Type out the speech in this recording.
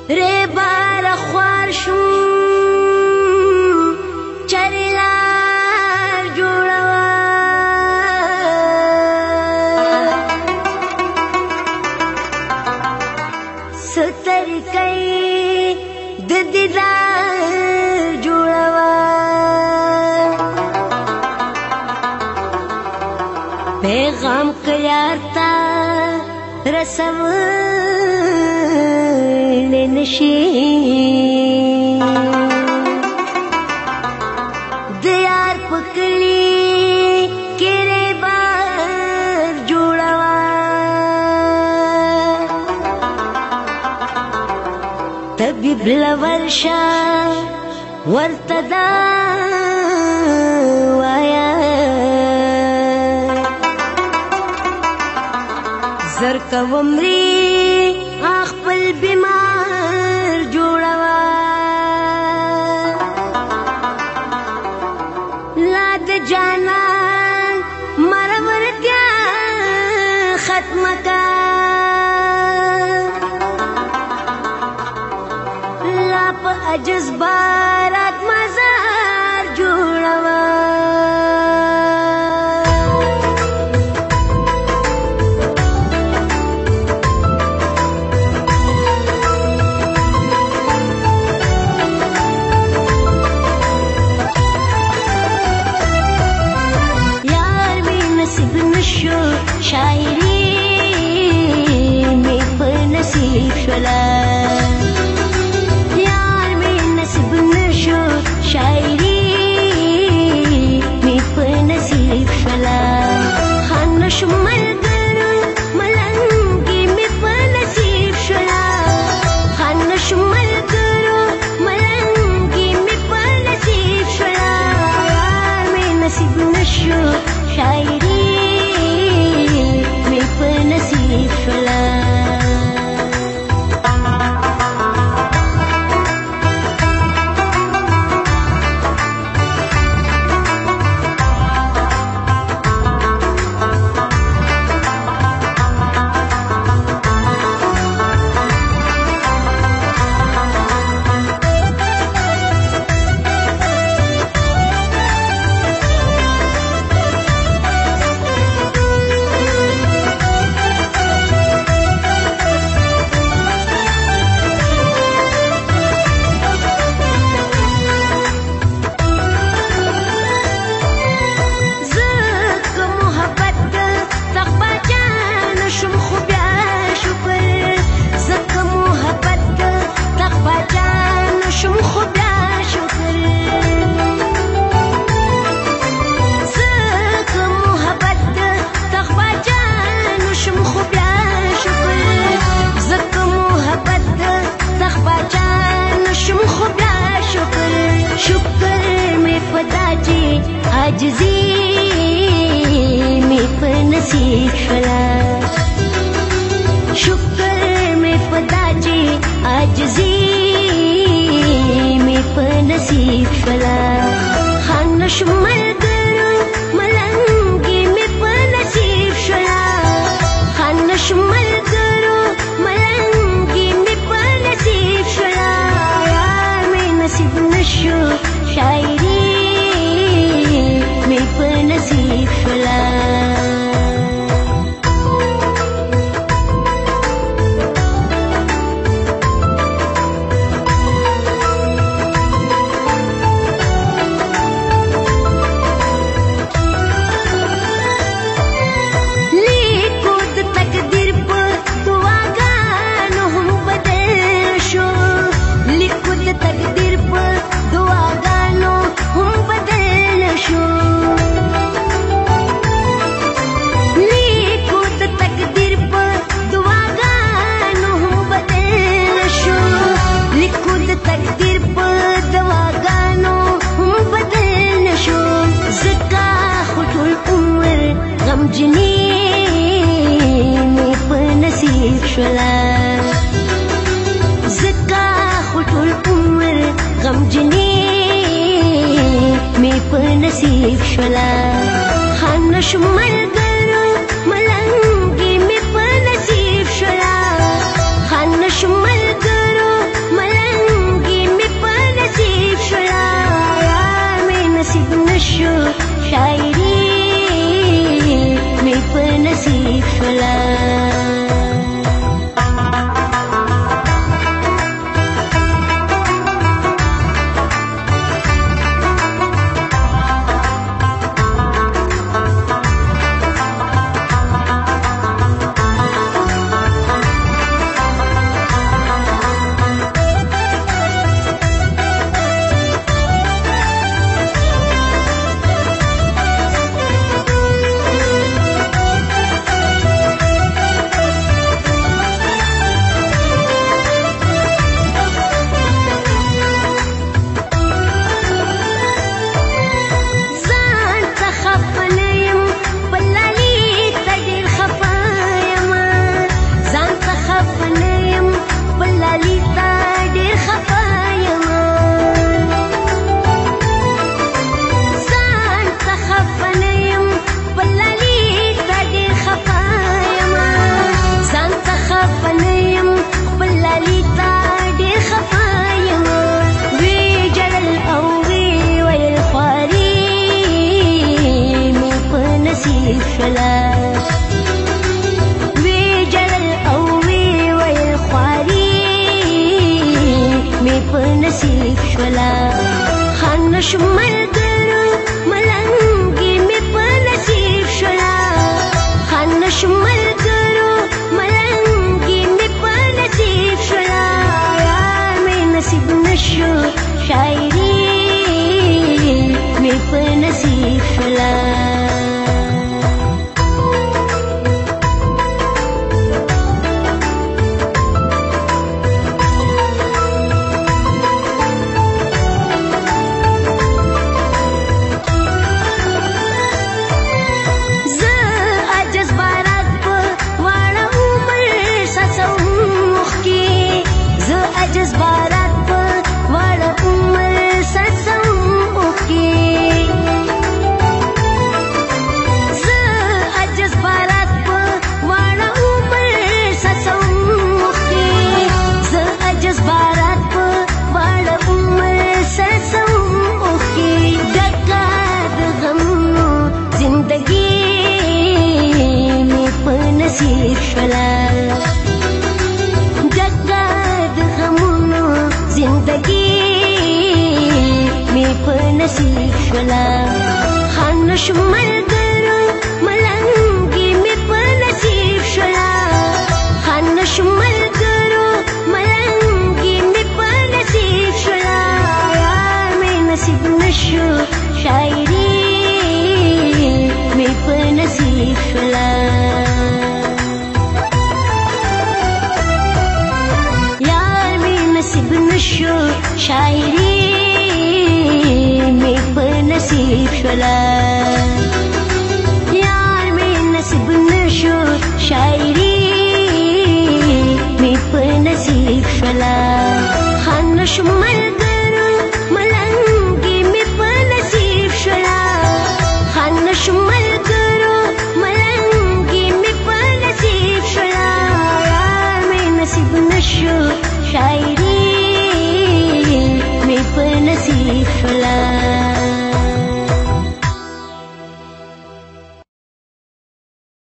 ری بار خوار شم چرلار جوړوا ستر کئی د دیدار جوړوا پیغام کیارتا رسول نشی دیار پکلی کرے بار جوڑوا طبیب لورشا ورتدا وایا زر کومری خپل بیمار جوړوا لا د جانان مرورتیا ختم کا لا په عجز بارات مزار جوړوا शायरी में पर नसीब शला यार में नसीब नशो शायरी में पर नसीब शला खानश मलगर मलंगी में पर नसीब शला खानश मलगर मलंगी में पर नसीब शला यार में नसीब नशो शायरी नसीब शला आजिज़ी में पर नसीब शला शुक्र में पदाजी आजिज़ी में पर नसीब शला खानश मलगर मलंगी में पर नसीब शला खानश मलगर मलंगी में पर नसीब शला यार में नसीब नशो शायरी में पर नसीब शला غمجنی میں پر نصیب شلا زکا خطول عمر غمجنی میں پر نصیب شلا خانش ملگر ملنگی میں پر نصیب شلا خانش ملگر شاعري مې په نصیب شولا نصیب شولا خان شمل ګرو ملنګي مې په نصیب شولا خان شمل ګرو ملنګي مې په نصیب شولا مې نصیب نشو شاعري مې په نصیب شولا نصیب شولا جگہ د غمونو زندگی مې په نصیب شولا خان شمل ګرو ملنګي مې په نصیب شولا خان شمل ګرو ملنګي مې په نصیب شولا مې نصیب نشو شاعري مې په نصیب شولا نشو شاعري مې په نصیب شولا یار مې نصیب نشو شاعري مې په نصیب شولا خان شمل